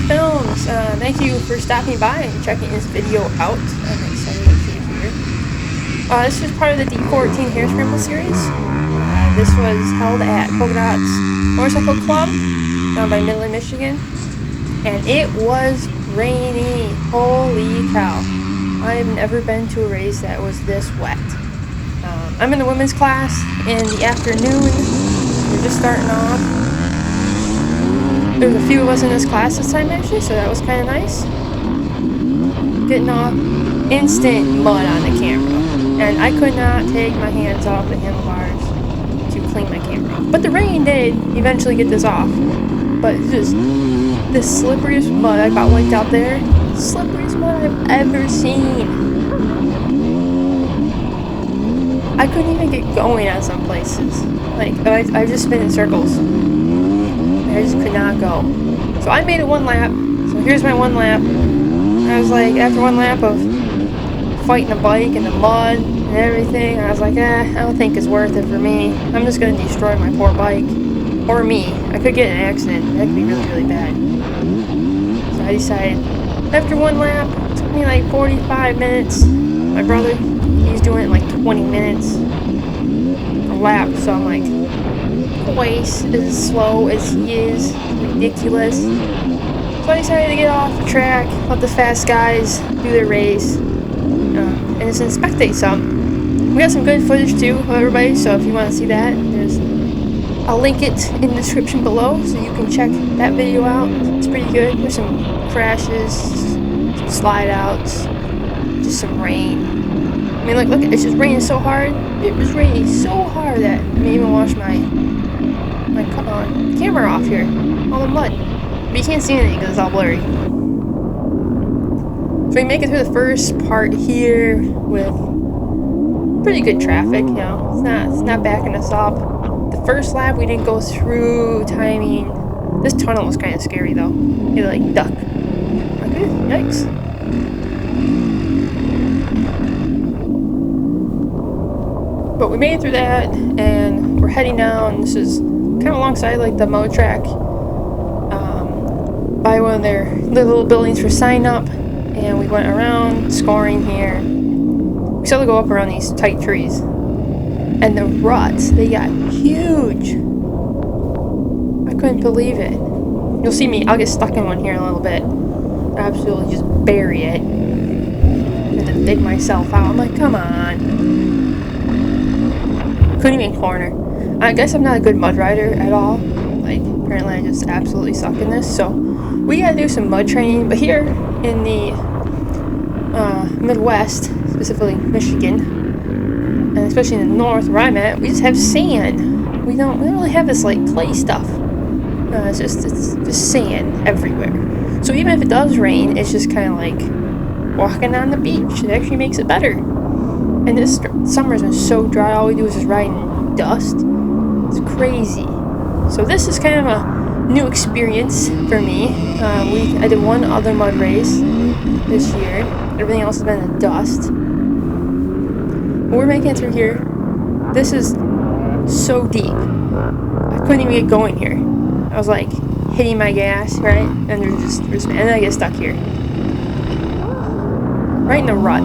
Films. Thank you for stopping by and checking this video out. I'm excited to see you here. This is part of the D14 Hare Scramble series. This was held at Polka Dots Motorcycle Club down by Midland, Michigan. And it was rainy. Holy cow. I have never been to a race that was this wet. I'm in the women's class in the afternoon. We're just starting off. There's a few of us in this class this time actually, so that was kind of nice. Getting off, instant mud on the camera, and I could not take my hands off the handlebars to clean my camera. But the rain did eventually get this off. But it's just the slipperiest mud. I got wiped out there. Slipperiest mud I've ever seen. I couldn't even get going on some places. Like I just spin in circles. I just could not go. So I made it one lap. So here's my one lap. I was like, after one lap of fighting a bike in the mud and everything, I was like, I don't think it's worth it for me. I'm just gonna destroy my poor bike. Or me. I could get in an accident. That could be really, really bad. So I decided, after one lap, it took me like 45 minutes. My brother, he's doing it in like 20 minutes a lap. So I'm like, twice as slow as he is. Ridiculous. So I decided to get off the track, let the fast guys do their race, and just spectate some. We got some good footage too of everybody, so if you want to see that, I'll link it in the description below so you can check that video out. It's pretty good. There's some crashes, some slide outs, just some rain. I mean, look, it's just raining so hard. It was raining so hard that I didn't even wash my camera off here. All the mud. But you can't see anything because it's all blurry. So we make it through the first part here with pretty good traffic, you know. It's not backing us up. The first lap we didn't go through timing. This tunnel was kind of scary though. You like duck. Okay, yikes. But we made it through that and we're heading down. This is kind of alongside like the mow track, by one of their little buildings for sign up, and we went around scoring here. We still go up around these tight trees, and the ruts, they got huge. I couldn't believe it. You'll see me, I'll get stuck in one here in a little bit. Absolutely just bury it and then dig myself out. I'm like, come on. Couldn't even corner. I guess I'm not a good mud rider at all. Like, apparently I just absolutely suck in this, so we gotta do some mud training. But here in the Midwest, specifically Michigan, and especially in the north where I'm at, we just have sand. We don't really have this like clay stuff. It's just sand everywhere. So even if it does rain, it's just kind of like walking on the beach. It actually makes it better. And this summer's been so dry. All we do is just ride in dust. It's crazy. So this is kind of a new experience for me. I did one other mud race this year. Everything else has been in dust. But we're making it through here. This is so deep. I couldn't even get going here. I was like hitting my gas, right? And and then I get stuck here. Right in the rut.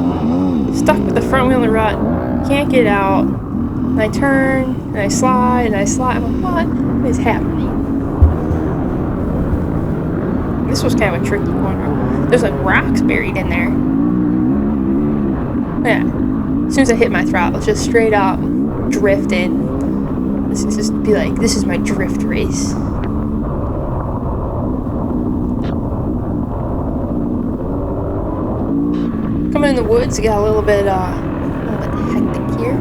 Stuck with the front wheel in the rut. Can't get out. And I turn, and I slide, and I slide. I'm like, what is happening? This was kind of a tricky corner. There's like rocks buried in there. Yeah. As soon as I hit my throttle, it's just straight up drifting. This is just be like, this is my drift race. Coming in the woods, it got a little bit hectic here.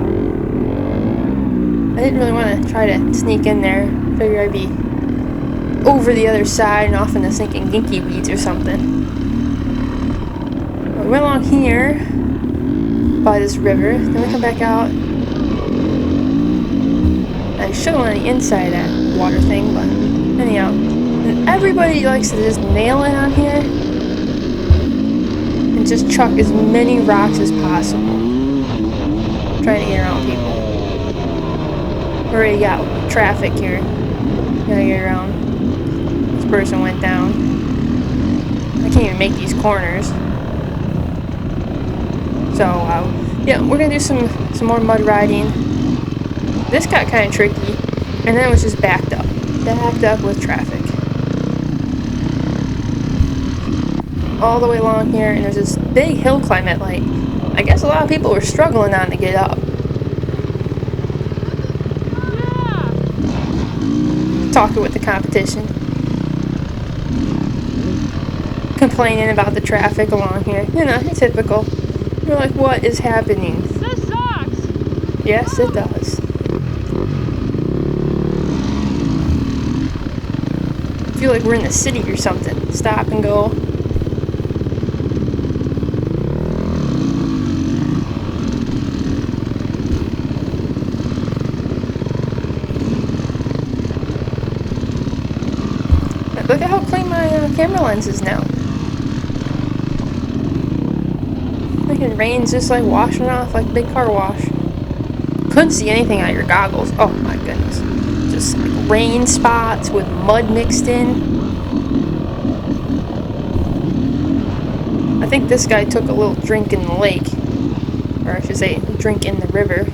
I didn't really want to try to sneak in there. Figured I'd be over the other side and off in the sinking ginky weeds or something. We went along here by this river, then we come back out. I should have went on the inside of that water thing, but anyhow. And everybody likes to just nail it on here and just chuck as many rocks as possible. Trying to get around people. We already got traffic here. Gotta get around. This person went down. can't even make these corners. So, yeah, we're gonna do some more mud riding. This got kind of tricky, and then it was just backed up with traffic. All the way along here, and there's this big hill climb that, like, I guess a lot of people were struggling on to get up. Talking with the competition. Complaining about the traffic along here. You know, typical. You're like, what is happening? This sucks! Yes, it does. I feel like we're in the city or something. Stop and go. Look at how clean my camera lens is now. Freaking rain's just like washing off like a big car wash. Couldn't see anything out of your goggles. Oh my goodness. Just like rain spots with mud mixed in. I think this guy took a little drink in the lake. Or I should say, drink in the river.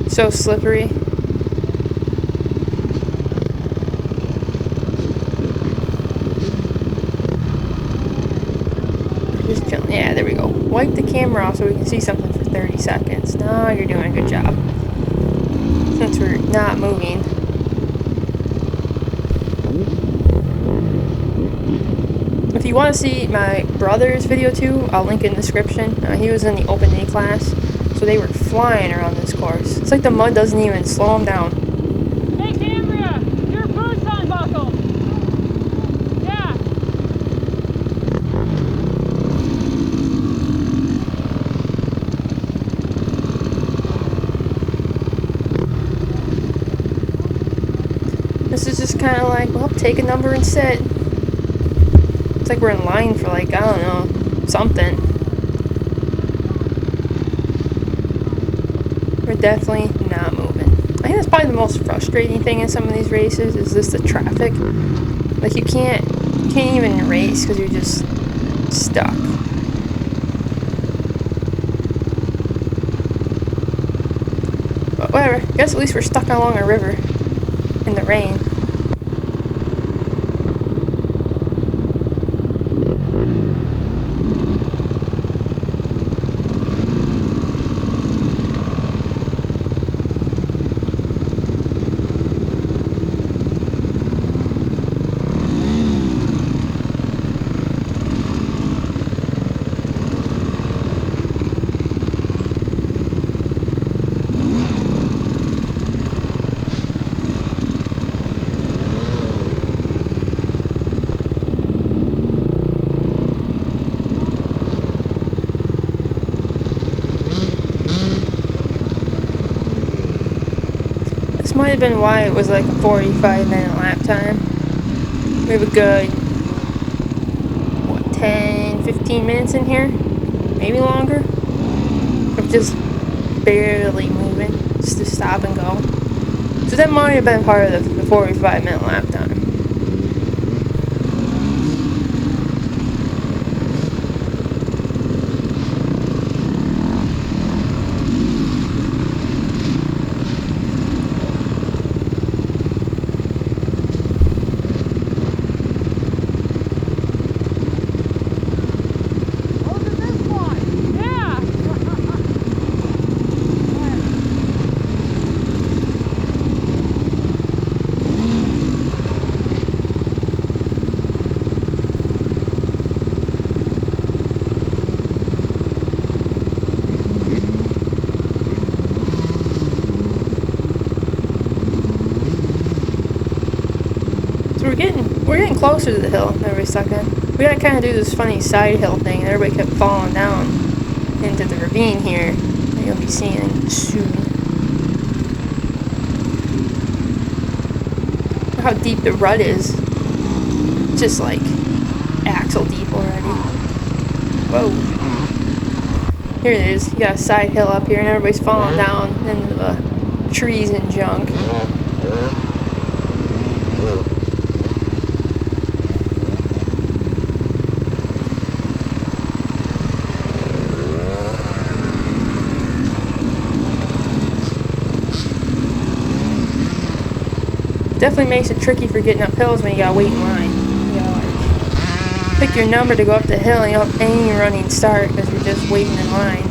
So slippery. Just chilling. Yeah, there we go. Wipe the camera off so we can see something for 30 seconds. No, you're doing a good job. Since we're not moving. If you want to see my brother's video too, I'll link in the description. He was in the open day class, so they were flying around this course. It's like the mud doesn't even slow them down. Hey Cambria, your boots unbuckled. Yeah. This is just kind of like, well, take a number and sit. It's like we're in line for like, I don't know, something. We're definitely not moving. I think that's probably the most frustrating thing in some of these races is just the traffic. Like you can't even race because you're just stuck. But whatever. I guess at least we're stuck along a river in the rain. This might have been why it was like a 45-minute lap time. We have a good, what, 10, 15 minutes in here? Maybe longer? Of just barely moving, just to stop and go. So that might have been part of the 45-minute lap time. We're getting closer to the hill every second. We gotta kind of do this funny side hill thing, and everybody kept falling down into the ravine here that you'll be seeing soon. Look how deep the rut is. Just like axle deep already. Whoa. Here it is. You got a side hill up here, and everybody's falling down into the trees and junk. definitely makes it tricky for getting up hills when you gotta wait in line. You gotta like pick your number to go up the hill and you don't have any running start because you're just waiting in line.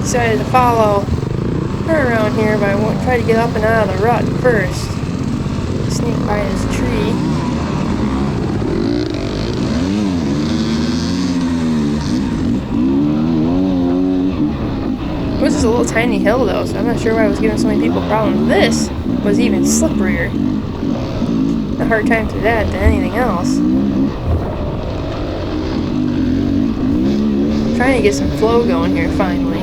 Decided to follow her around here, but I won't try to get up and out of the rut first. Sneak by this tree. It was just a little tiny hill though, so I'm not sure why I was giving so many people problems. This was even slipperier. A hard time through that than anything else. Trying to get some flow going here finally.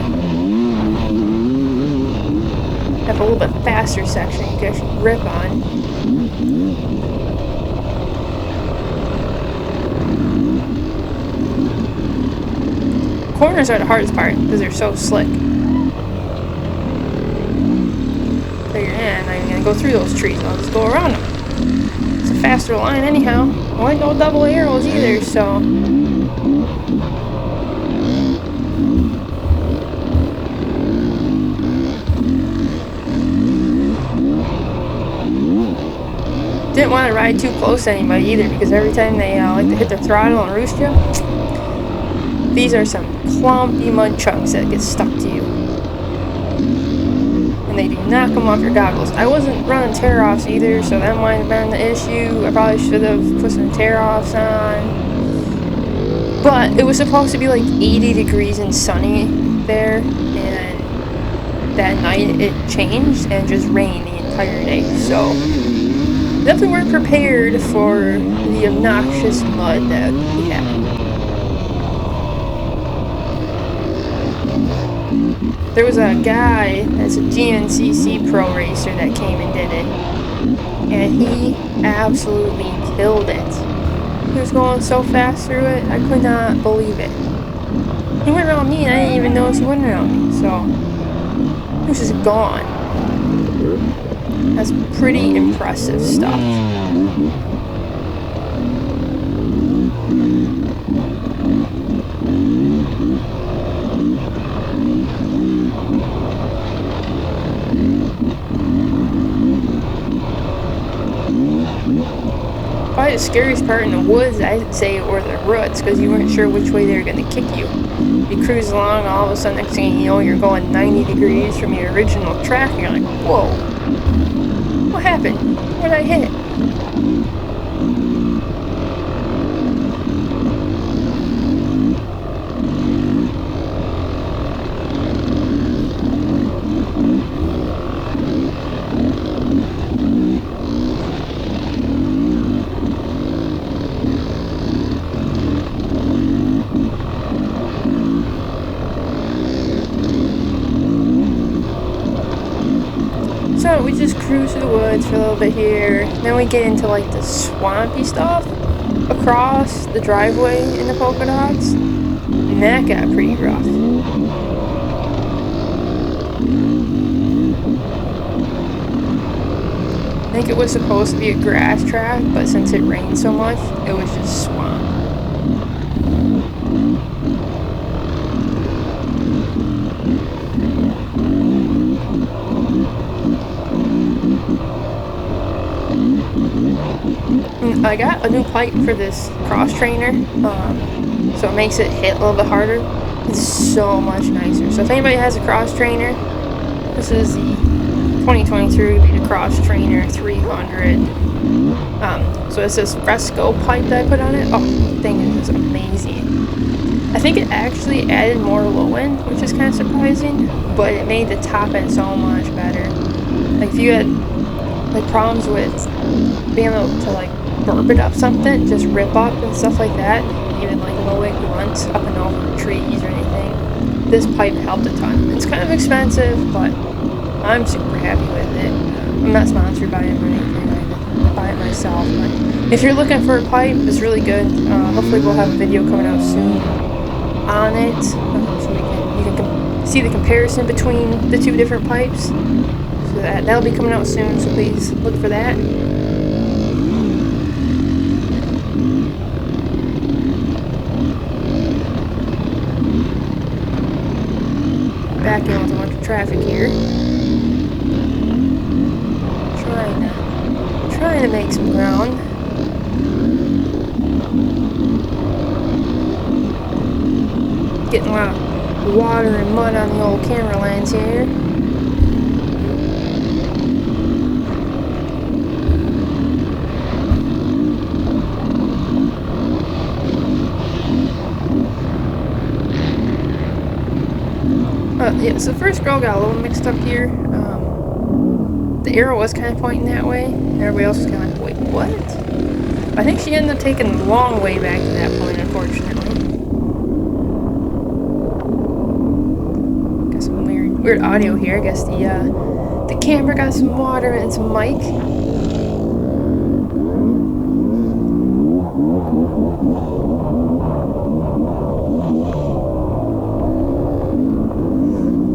Have a little bit faster section you can actually rip on. Corners are the hardest part because they're so slick. Figure, I'm not even gonna go through those trees. I'll just go around them. It's a faster line anyhow. Well, ain't no double arrows either, so. Didn't want to ride too close to anybody either because every time they like to hit their throttle and roost you, these are some clumpy mud chunks that get stuck to you. And they do not come off your goggles. I wasn't running tear-offs either, so that might have been the issue. I probably should have put some tear-offs on. But it was supposed to be like 80 degrees and sunny there, and that night it changed and just rained the entire day. So definitely weren't prepared for the obnoxious mud that we had. There was a guy that's a GNCC pro racer that came and did it, and he absolutely killed it. He was going so fast through it, I could not believe it. He went around me and I didn't even notice he went around me, so he was just gone. That's pretty impressive stuff. Probably the scariest part in the woods, I'd say, were the ruts, because you weren't sure which way they were going to kick you. You cruise along, all of a sudden, next thing you know, you're going 90 degrees from your original track, and you're like, whoa, what happened? What did I hit? So we just cruise through the woods for a little bit here. Then we get into like the swampy stuff across the driveway in the Polka Dots. And that got pretty rough. I think it was supposed to be a grass track, but since it rained so much, it was just swamp. I got a new pipe for this cross trainer, so it makes it hit a little bit harder. It's so much nicer. So if anybody has a cross trainer, this is the 2023 Beta Cross Trainer 300. So it's this Fresco pipe that I put on it. Oh, the thing is amazing. I think it actually added more low end, which is kind of surprising, but it made the top end so much better. Like if you had like problems with being able to like burp it up something, just rip up and stuff like that, even like low end grunts up and over trees or anything, this pipe helped a ton. It's kind of expensive, but I'm super happy with it. I'm not sponsored by it or anything. I buy it myself. But if you're looking for a pipe, it's really good. Hopefully we'll have a video coming out soon on it, so you can see the comparison between the two different pipes. So that'll be coming out soon, so please look for that. back in with a bunch of traffic here. Trying to make some ground. Getting a lot of water and mud on the old camera lens here. Yeah, so the first girl got a little mixed up here. The arrow was kind of pointing that way, and everybody else was kind of like, wait, what? I think she ended up taking the long way back to that point, unfortunately. Got some weird audio here. I guess the camera got some water and some mic.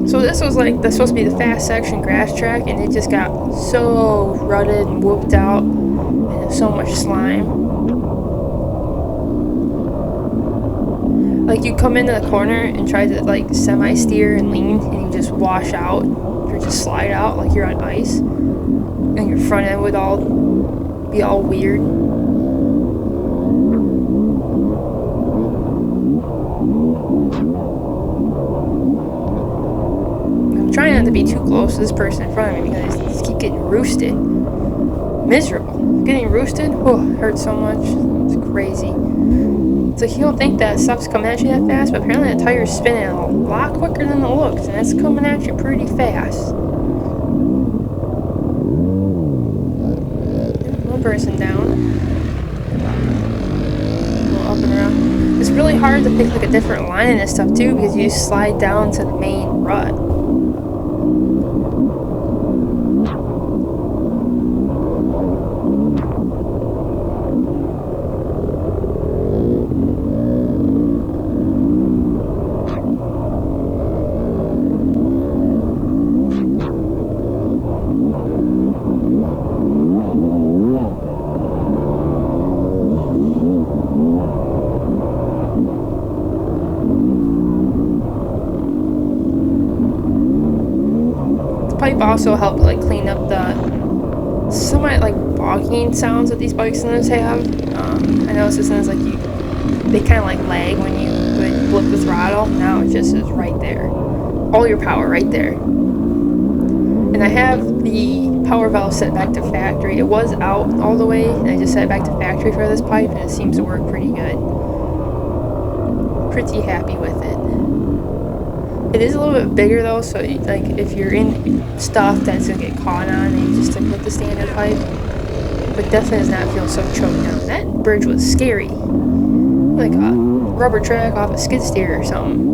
So this was like supposed to be the fast section grass track, and it just got so rutted and whooped out, and so much slime. Like you come into the corner and try to like semi-steer and lean, and you just wash out, or just slide out like you're on ice, and your front end would be all weird. Trying not to be too close to this person in front of me because I just keep getting roosted. Miserable. Getting roosted? Oh, it hurts so much. It's crazy. It's like you don't think that stuff's coming at you that fast, but apparently that tire's spinning a lot quicker than it looks, and it's coming at you pretty fast. One person down. Go up and around. It's really hard to pick like a different line in this stuff too, because you slide down to the main rut. Pipe also helped like clean up the somewhat like bogging sounds that these bikes sometimes have. I noticed as soon as like they kind of like lag when you would flip the throttle. Now it just is right there, all your power right there. And I have the power valve set back to factory. It was out all the way, and I just set it back to factory for this pipe, and it seems to work pretty good. Pretty happy with it. It is a little bit bigger though, so like if you're in stuff that's gonna get caught on, and you just stick with the standard pipe. But definitely does not feel so choked down. That bridge was scary, like a rubber track off a skid steer or something.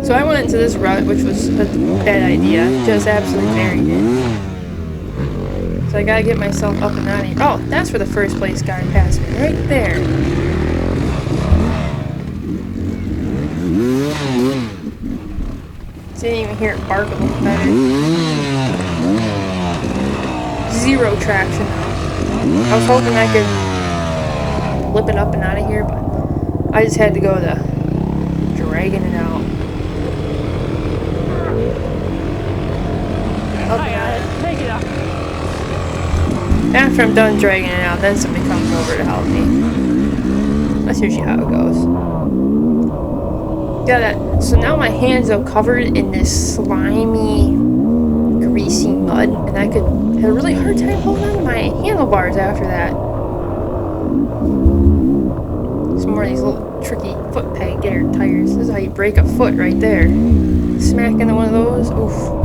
So I went into this rut, which was a bad idea. Just absolutely buried it. So I gotta get myself up and out of here. Oh, that's where the first place guy passed me. Right there. Didn't even hear it bark a little better. Zero traction. I was hoping I could flip it up and out of here, but I just had to go to dragging it out. Take it up. After I'm done dragging it out, then somebody comes over to help me. That's usually how it goes. Got that. So now my hands are covered in this slimy, greasy mud, and I had a really hard time holding on to my handlebars after that. Some more of these little tricky foot peg air tires. This is how you break a foot right there. Smack into one of those. Oof.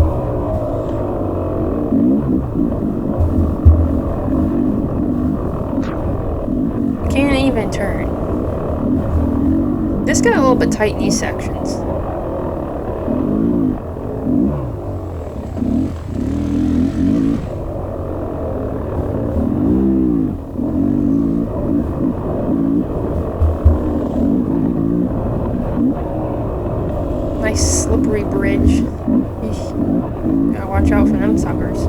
Can't even turn. This got a little bit tight in these sections. Nice slippery bridge. Eesh. Gotta watch out for them suckers.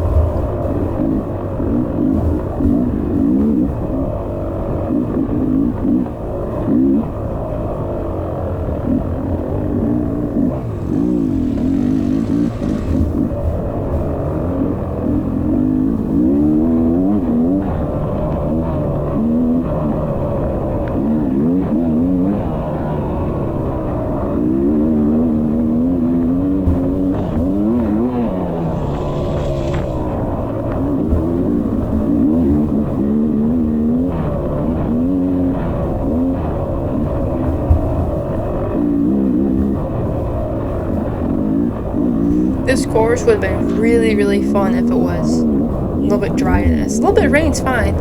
this course would have been really, really fun if it was a little bit drier than this. A little bit of rain's fine.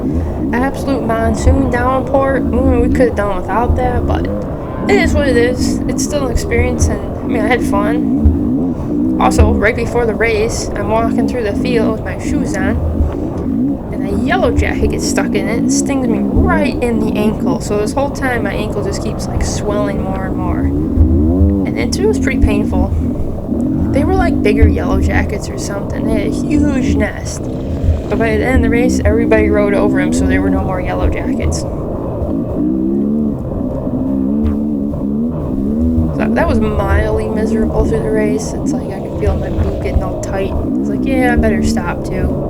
Absolute monsoon downpour, we could have done without that, but it is what it is. It's still an experience, and I mean, I had fun. Also, right before the race, I'm walking through the field with my shoes on, and a yellow jacket gets stuck in it and stings me right in the ankle. So this whole time, my ankle just keeps like swelling more and more, and it was pretty painful. They were like bigger yellow jackets or something. They had a huge nest. But by the end of the race, everybody rode over him, so there were no more yellow jackets. So that was mildly miserable through the race. It's like I could feel my boot getting all tight. It's like, yeah, I better stop too.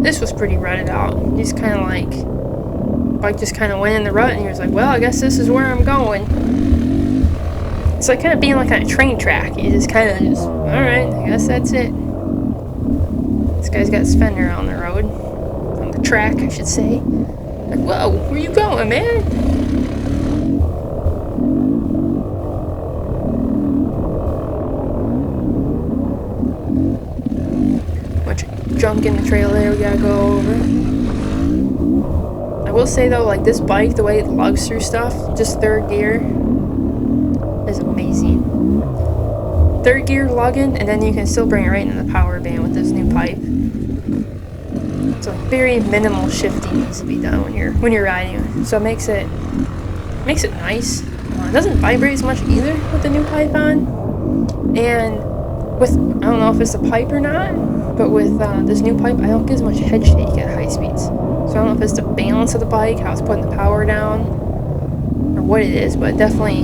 This was pretty rutted out. He's kind of like, bike just kind of went in the rut, and he was like, well, I guess this is where I'm going. It's like kind of being like on a train track. You just kind of just, alright, I guess that's it. This guy's got his fender on the road. On the track, I should say. Like, whoa, where you going, man? Junk in the trail there we gotta go over. I will say though, like this bike, the way it lugs through stuff, just third gear, is amazing. Third gear lugging, and then you can still bring it right into the power band with this new pipe. So very minimal shifting needs to be done when you're riding, so it makes it nice. It doesn't vibrate as much either with the new pipe on, and with, I don't know if it's the pipe or not, but with this new pipe, I don't get as much head shake at high speeds. So I don't know if it's the balance of the bike, how it's putting the power down, or what it is, but definitely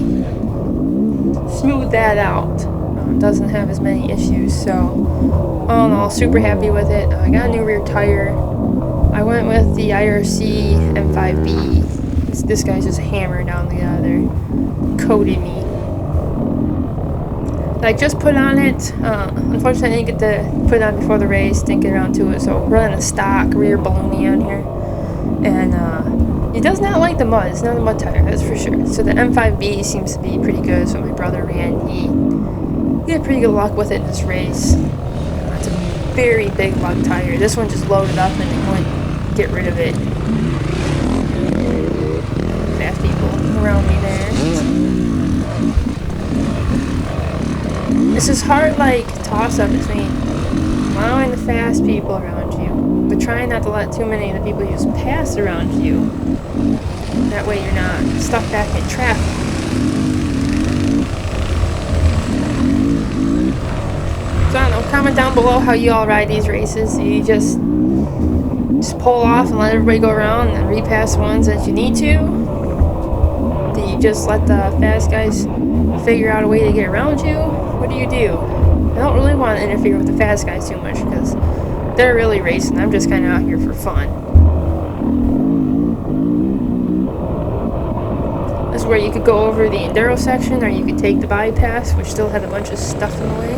smooth that out. Doesn't have as many issues, so all in all, super happy with it. I got a new rear tire. I went with the IRC M5B. This guy's just hammering down the other, coated me. I just put on it. Unfortunately, I didn't get to put it on before the race. Didn't get around to it, so we're running a stock rear balloony on here, and it does not like the mud. It's not a mud tire, that's for sure. So the M5B seems to be pretty good. So my brother ran. He had pretty good luck with it in this race. It's a very big lug tire. This one just loaded up and it wouldn't get rid of it. Fast people around me there. This is hard, like, toss-up between allowing the fast people around you, but trying not to let too many of the people you just pass around you. That way you're not stuck back in traffic. So I don't know, comment down below how you all ride these races. Do you just pull off and let everybody go around and then repass the ones that you need to? Do you just let the fast guys figure out a way to get around you? What do you do? I don't really want to interfere with the fast guys too much because they're really racing. I'm just kind of out here for fun. This is where you could go over the enduro section, or you could take the bypass, which still had a bunch of stuff in the way.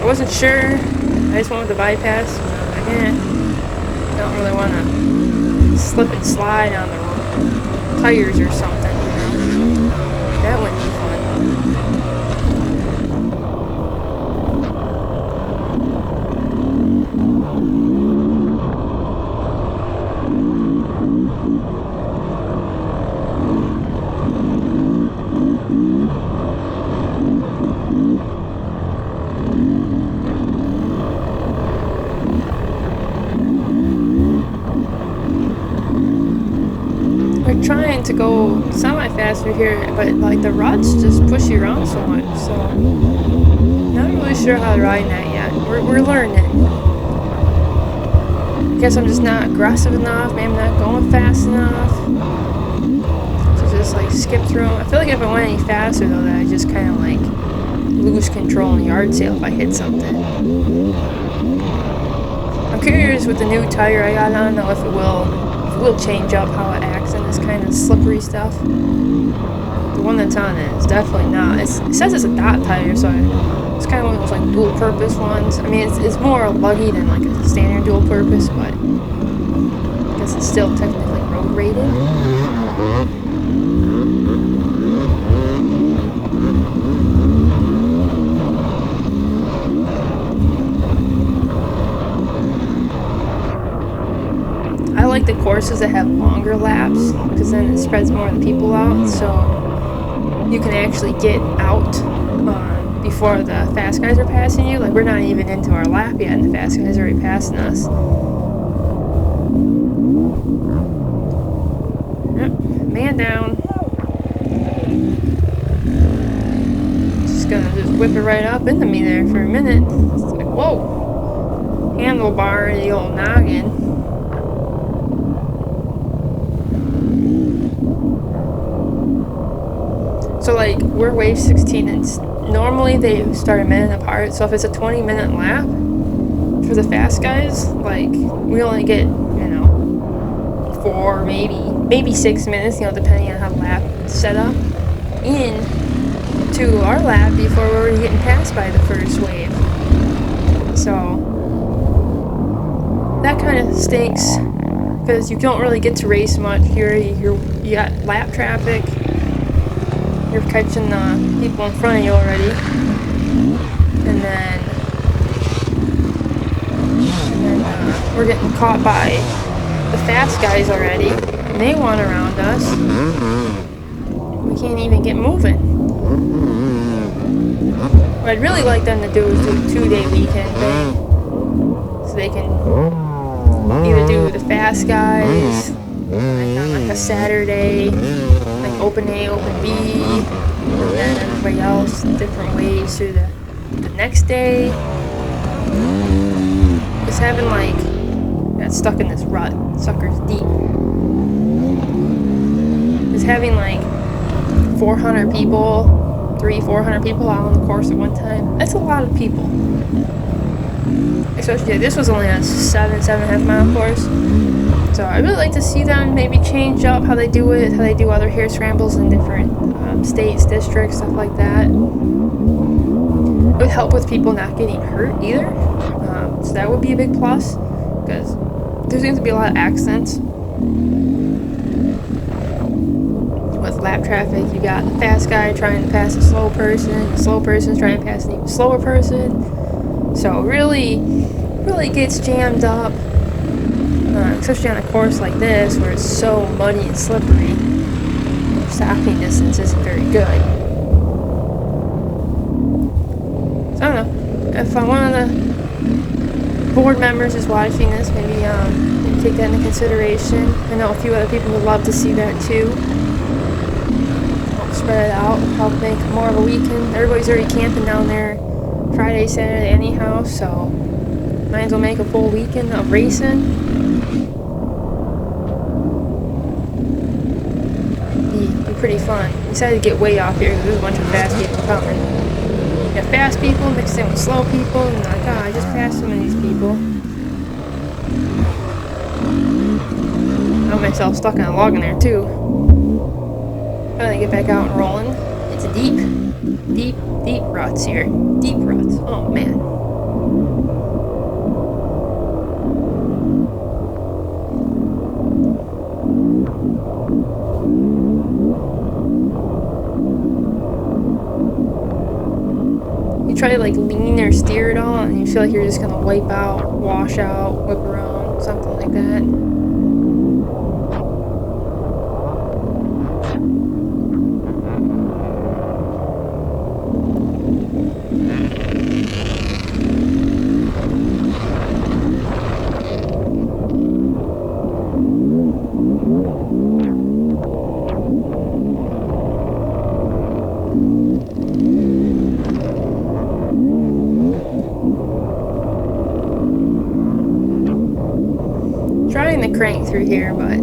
I wasn't sure. I just went with the bypass. I don't really want to slip and slide on the tires or something, you know? That wouldn't be fun. Trying to go semi-fast through here, but like the ruts just push you around so much, so not really sure how to ride that yet. We're learning. I guess I'm just not aggressive enough, maybe not going fast enough. So just like skip through them. I feel like if I went any faster though, that I just kind of like lose control in the yard sale if I hit something. I'm curious with the new tire I got on, though, if it will change up how it acts in this kind of slippery stuff. The one that's on it is definitely not. It says it's a dot tire, so it's kind of one of those like dual purpose ones. I mean, it's more luggy than like a standard dual purpose, but I guess it's still technically road rated. I like the courses that have longer laps because then it spreads more of the people out, so you can actually get out before the fast guys are passing you. Like, we're not even into our lap yet and the fast guys are already passing us. Yep, man down. Just gonna whip it right up into me there for a minute. It's like, whoa. Handlebar, the old noggin. So like, we're wave 16 and normally they start a minute apart, so if it's a 20-minute lap for the fast guys, like, we only get, you know, 4, maybe 6 minutes, you know, depending on how the lap is set up, in to our lap before we're already getting passed by the first wave. So that kind of stinks, because you don't really get to race much. You got lap traffic. You're catching the people in front of you already, and then we're getting caught by the fast guys already, and they want around us. We can't even get moving. What I'd really like them to do is do a 2-day weekend thing, so they can either do the fast guys like on like a Saturday, like open A, open B, and then everybody else different ways through the next day. Just having like, got stuck in this rut, sucker's deep. Just having like 400 people, 400 people out on the course at one time. That's a lot of people. Especially, this was only a 7.5 mile course. So I really like to see them maybe change up how they do it, how they do other hare scrambles in different states, districts, stuff like that. It would help with people not getting hurt either. So that would be a big plus, because there seems to be a lot of accidents with lap traffic. You got the fast guy trying to pass a slow person, the slow person's trying to pass an even slower person. So it really gets jammed up. Especially on a course like this where it's so muddy and slippery, stopping distance isn't very good. So I don't know, if one of the board members is watching this, maybe take that into consideration. I know a few other people would love to see that too. Help spread it out, help make more of a weekend. Everybody's already camping down there Friday, Saturday anyhow, so might as well make a full weekend of racing. Be pretty fun. We decided to get way off here because there's a bunch of fast people coming. You got fast people mixed in with slow people, and like, oh, I just passed some of these people. I got myself stuck on a log in there too. Finally get back out and rolling. It's deep ruts here. Deep ruts. Oh man. Try to like lean or steer it all, and you feel like you're just gonna wipe out, wash out, whip around, something like that. Trying to crank through here, but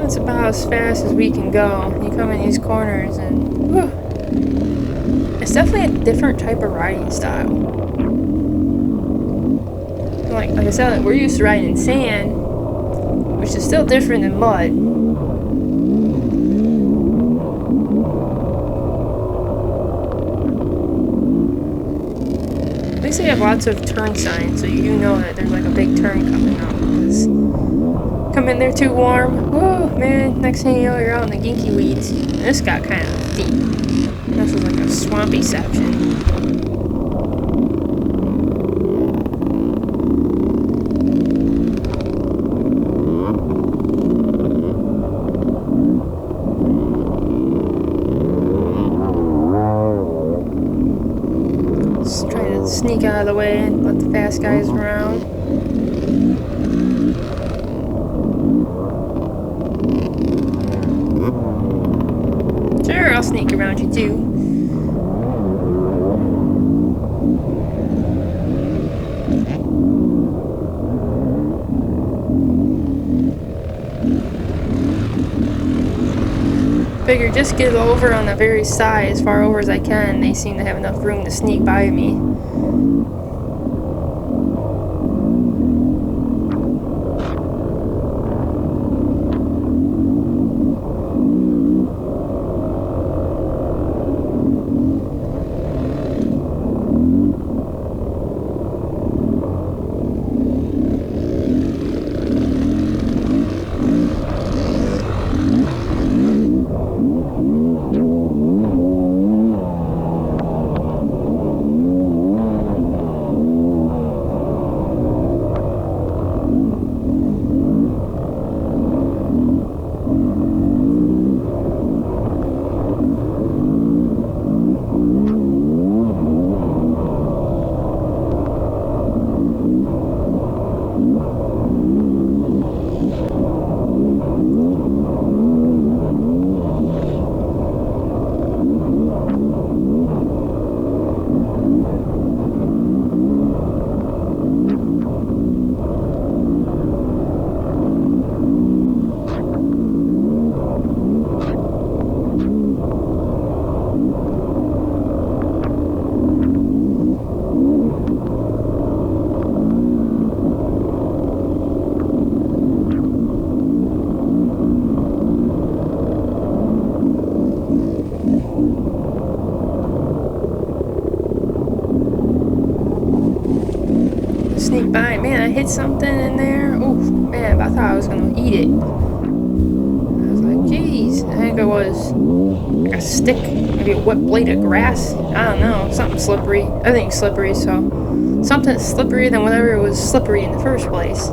that's about as fast as we can go. You come in these corners and whew, it's definitely a different type of riding style. like I said, we're used to riding in sand, which is still different than mud. At least they have lots of turn signs, so you do know that there's like a big turn coming up. Because come in there too warm, whoa, man, next thing you know, you're out in the ginky weeds. And this got kind of deep. This was like a swampy section. Just trying to sneak out of the way and let the fast guys around. Sure, I'll sneak around you too. Figure just get over on the very side, as far over as I can. They seem to have enough room to sneak by me. Sneak by. Man, I hit something in there. Oof, man, I thought I was gonna eat it. I was like, geez. I think it was like a stick, maybe a wet blade of grass. I don't know, something slippery. Everything's slippery, so something slipperier than whatever was slippery in the first place.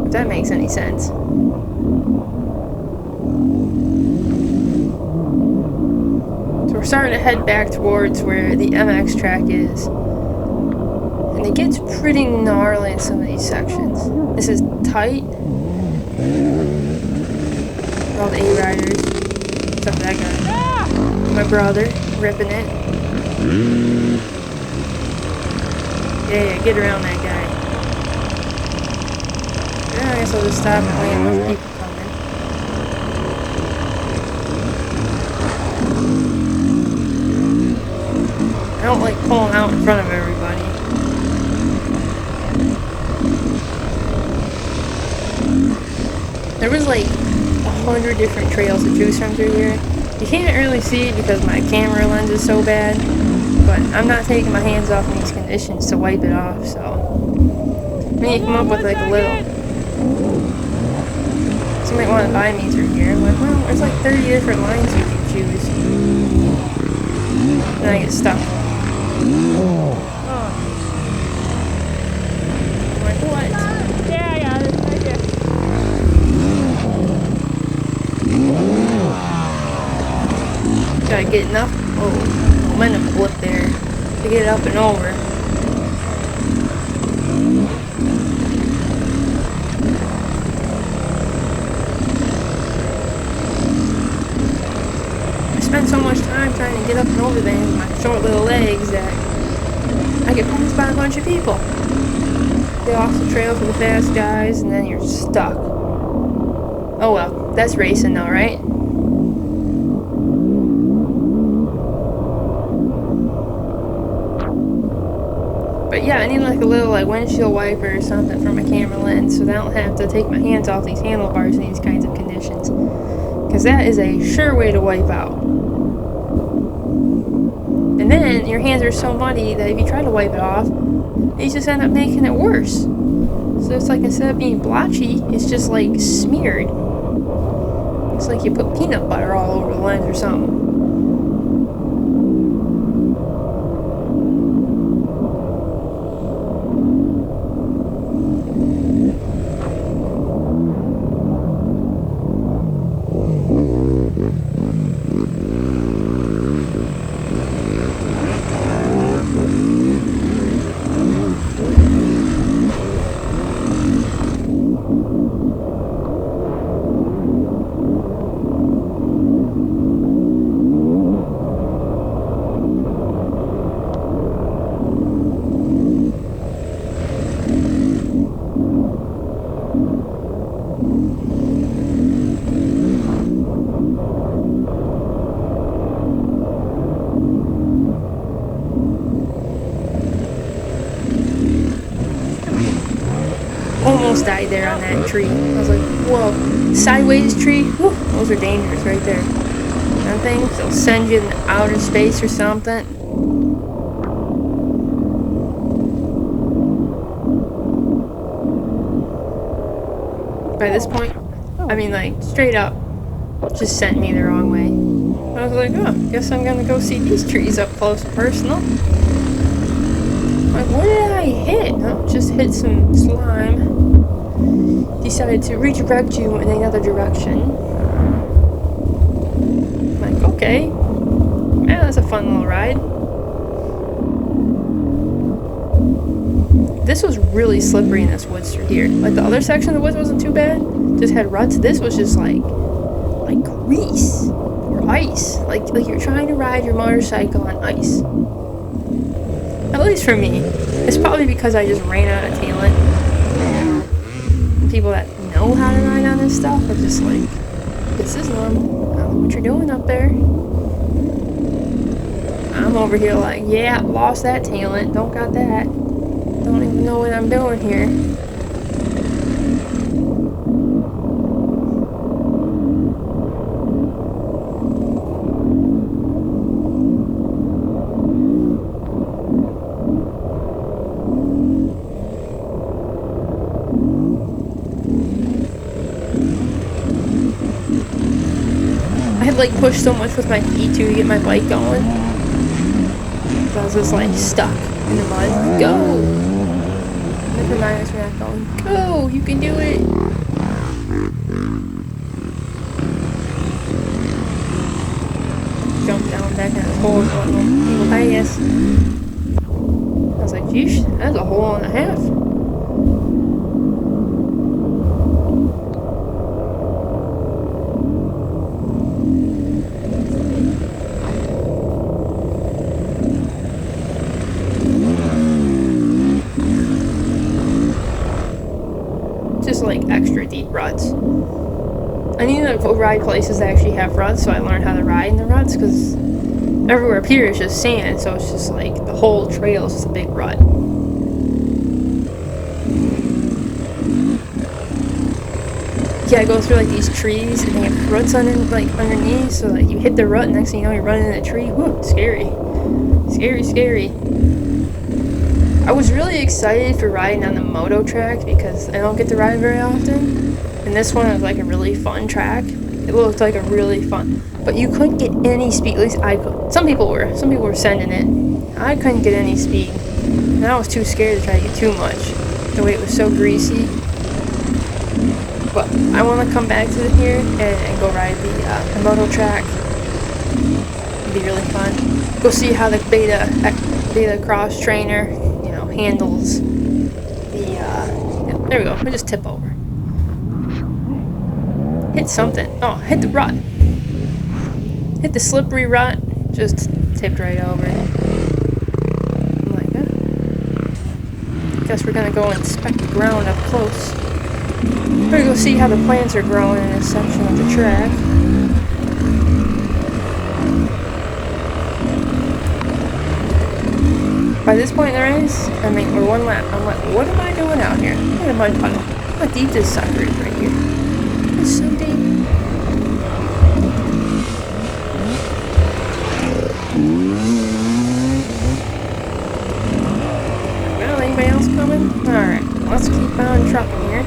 If that makes any sense. So we're starting to head back towards where the MX track is. And it gets pretty gnarly in some of these sections. This is tight. All the A-riders. Except for that guy. My brother, ripping it. Yeah, get around that guy. Yeah, I guess I'll just stop and wait for people coming. I don't like pulling out in front of everybody. There was like 100 different trails to choose from through here. You can't really see it because my camera lens is so bad, but I'm not taking my hands off in these conditions to wipe it off, so then you come up with like a little. Somebody want to buy me through here. I'm like, well, there's like 30 different lines you can choose. And I get stuck. I'm like, what? Yeah, I got it. Right there. Gotta get enough momentum flip there to get it up and over. I spend so much time trying to get up and over there with my short little legs that I get passed by a bunch of people. Get off the trail for the fast guys and then you're stuck. Oh well, that's racing though, right? But yeah, I need like a little like windshield wiper or something for my camera lens so that I don't have to take my hands off these handlebars in these kinds of conditions. Because that is a sure way to wipe out. And then your hands are so muddy that if you try to wipe it off, you just end up making it worse. So it's like instead of being blotchy, it's just like smeared. It's like you put peanut butter all over the lens or something. Almost died there on that tree. I was like, whoa, sideways tree? Whew, those are dangerous right there. Them things, they'll send you in outer space or something. By this point, I mean like straight up, just sent me the wrong way. I was like, oh, guess I'm gonna go see these trees up close and personal. Like, what did I hit? Oh, just hit some slime. Decided to redirect you in another direction. Like, okay. Yeah, that's a fun little ride. This was really slippery in this woods through here. Like, the other section of the woods wasn't too bad. Just had ruts. This was just like grease or ice. Like you're trying to ride your motorcycle on ice. At least for me. It's probably because I just ran out of talent. People that know how to ride on this stuff are just like, this is normal. I don't know what you're doing up there. I'm over here like, yeah, lost that talent. Don't got that. Don't even know what I'm doing here. I had like pushed so much with my feet too to get my bike going. I was just like stuck in the mud. Like, go! Never mind, we're not going. Go! You can do it! Jump down back in this hole. People pass. I was like, geez, that's a hole and a half. Just like extra deep ruts. I need to go ride places that actually have ruts so I learn how to ride in the ruts, because everywhere up here is just sand, so it's just like the whole trail is just a big rut. Yeah, I go through like these trees and they have ruts underneath, so like you hit the rut and next thing you know you're running in a tree. Whew, scary. Scary, scary. I was really excited for riding on the moto track because I don't get to ride very often. And this one was like a really fun track. It looked like a really fun, but you couldn't get any speed. At least I could. Some people were sending it. I couldn't get any speed. And I was too scared to try to get too much. The way it was so greasy. But I want to come back to here and go ride the moto track. It'd be really fun. Go see how the beta cross trainer, handles the, there we go, we just tip over. Hit something. Oh, hit the rut. Hit the slippery rut, just tipped right over. I'm like, guess we're gonna go inspect the ground up close. We're gonna go see how the plants are growing in this section of the track. By this point in the race, I mean, we're one lap. I'm like, what am I doing out here? Look at a mud puddle. Look how deep this sucker is right here. It's so deep. Well, anybody else coming? Alright, let's keep on trucking here.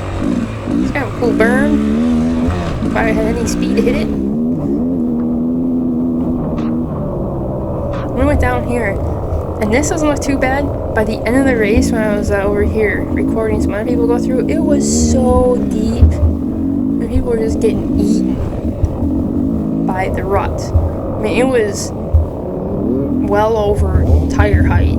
It's kind of a cool burn. If I had any speed to hit it. We went down here. And this doesn't look too bad. By the end of the race, when I was over here recording some other people go through, it was so deep. And people were just getting eaten by the rut. I mean, it was well over tire height. I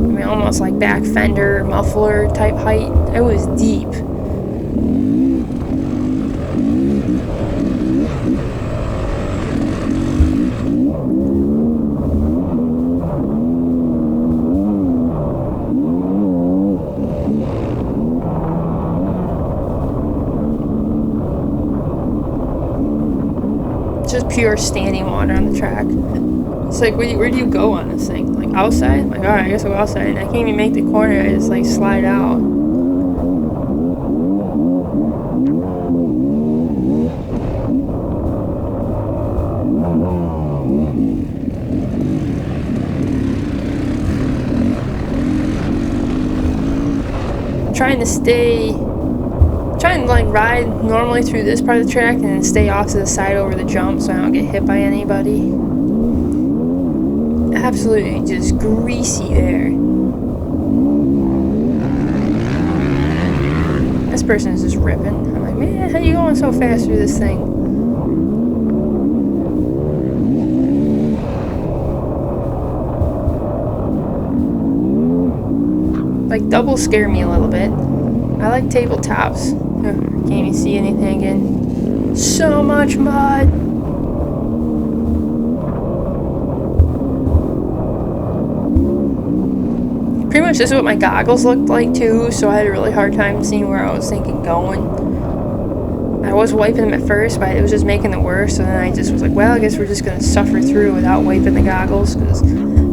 mean, almost like back fender, muffler type height. It was deep. Just pure standing water on the track. It's like, where do you go on this thing? Like outside? I'm like, alright, I guess I'll go outside. And I can't even make the corner, I just like slide out. Trying to like ride normally through this part of the track and then stay off to the side over the jump so I don't get hit by anybody. Absolutely just greasy there. This person is just ripping. I'm like, man, how you going so fast through this thing? Like double scare me a little bit. I like tabletops. Can't even see anything again. So much mud. Pretty much this is what my goggles looked like too, so I had a really hard time seeing where I was thinking going. I was wiping them at first, but it was just making it worse, and then I just was like, well, I guess we're just going to suffer through without wiping the goggles, because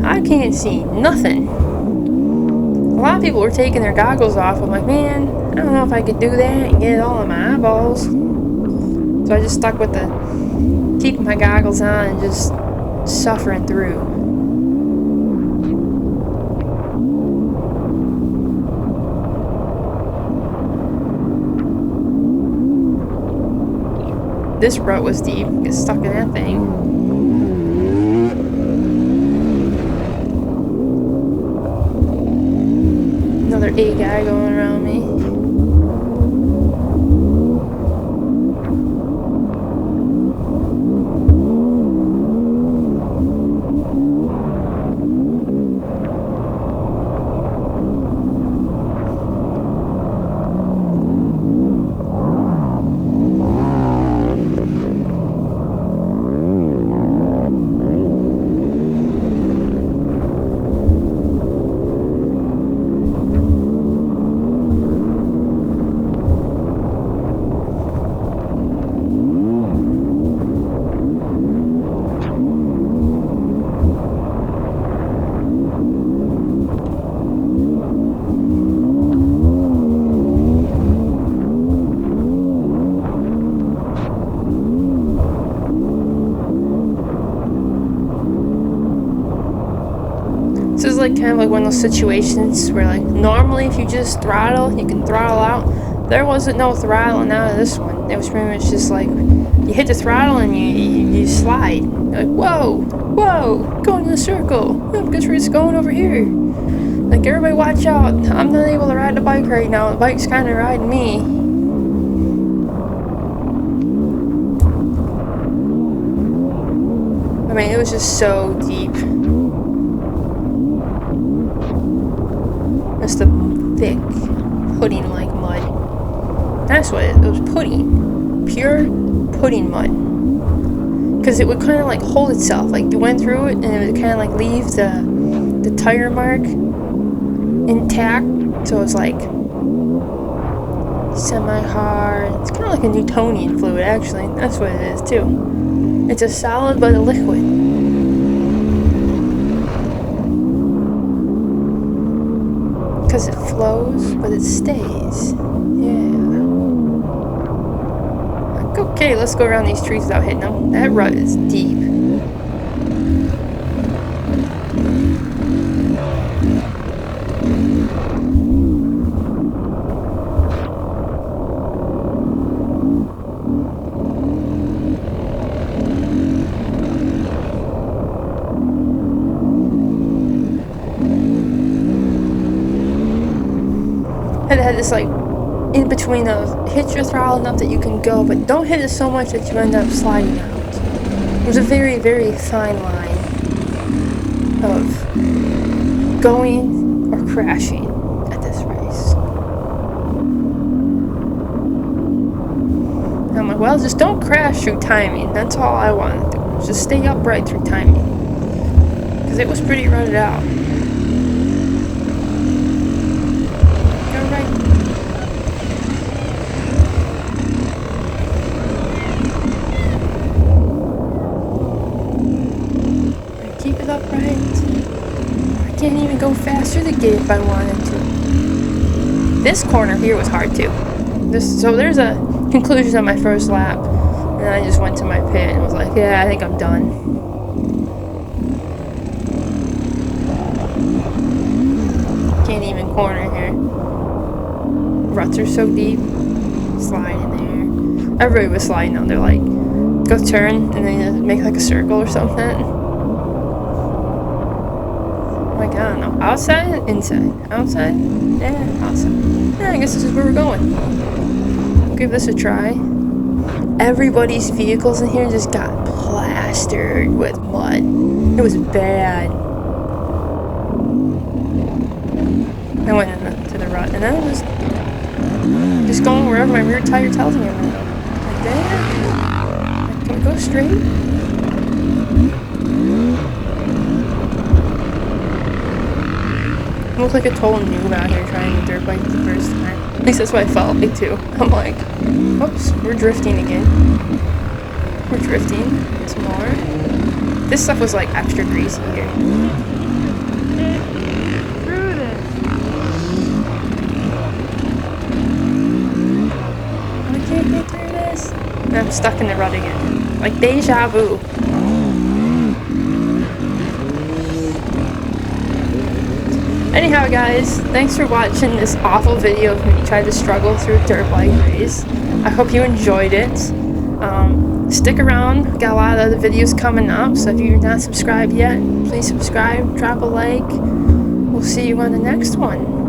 I can't see nothing. A lot of people were taking their goggles off. I'm like, man, I don't know if I could do that and get it all in my eyeballs. So I just stuck with keeping my goggles on and just suffering through. This rut was deep. Get stuck in that thing. Another A guy going around me. This is like kind of like one of those situations where like normally if you just throttle, you can throttle out. There wasn't no throttling out of this one. It was pretty much just like you hit the throttle and you slide. You're like, whoa, going in a circle. I guess we're just going over here. Like, everybody watch out. I'm not able to ride the bike right now. The bike's kind of riding me. I mean, it was just so deep. Just a thick, pudding-like mud. That's what it was, pudding. Pure pudding mud. Because it would kind of like hold itself. Like, you went through it and it would kind of like leave the tire mark intact. So it's like semi-hard. It's kind of like a Newtonian fluid, actually. That's what it is, too. It's a solid but a liquid. slows, but it stays. Yeah. Like, okay, let's go around these trees without hitting them. That rut is deep. Had this like in between of hit your throttle enough that you can go, but don't hit it so much that you end up sliding out. There's a very, very fine line of going or crashing at this race. And I'm like, well, just don't crash through timing. That's all I want to do. Just stay upright through timing. Because it was pretty rutted out. Can't even go faster the gate if I wanted to. This corner here was hard too. So there's a conclusion on my first lap, and I just went to my pit and was like, yeah, I think I'm done. Can't even corner here. Ruts are so deep. Slide in there. Everybody was sliding on. They're like, go turn and then make like a circle or something. Like, I don't know, outside, inside, outside, yeah, outside. Yeah, I guess this is where we're going. We'll give this a try. Everybody's vehicles in here just got plastered with mud. It was bad. I went into the rut, and then I was just going wherever my rear tire tells me I'm going. Like there. Like, can we go straight? I look like a total noob out here trying to dirt bike the first time. At least that's what I felt like too. I'm like, oops, we're drifting again. We're drifting some more. This stuff was like extra greasy here. Through this. I can't get through this. And I'm stuck in the rut again. Like deja vu. Anyhow guys, thanks for watching this awful video of me try to struggle through a dirt bike race. I hope you enjoyed it. Stick around, we've got a lot of other videos coming up, so if you're not subscribed yet, please subscribe, drop a like. We'll see you on the next one.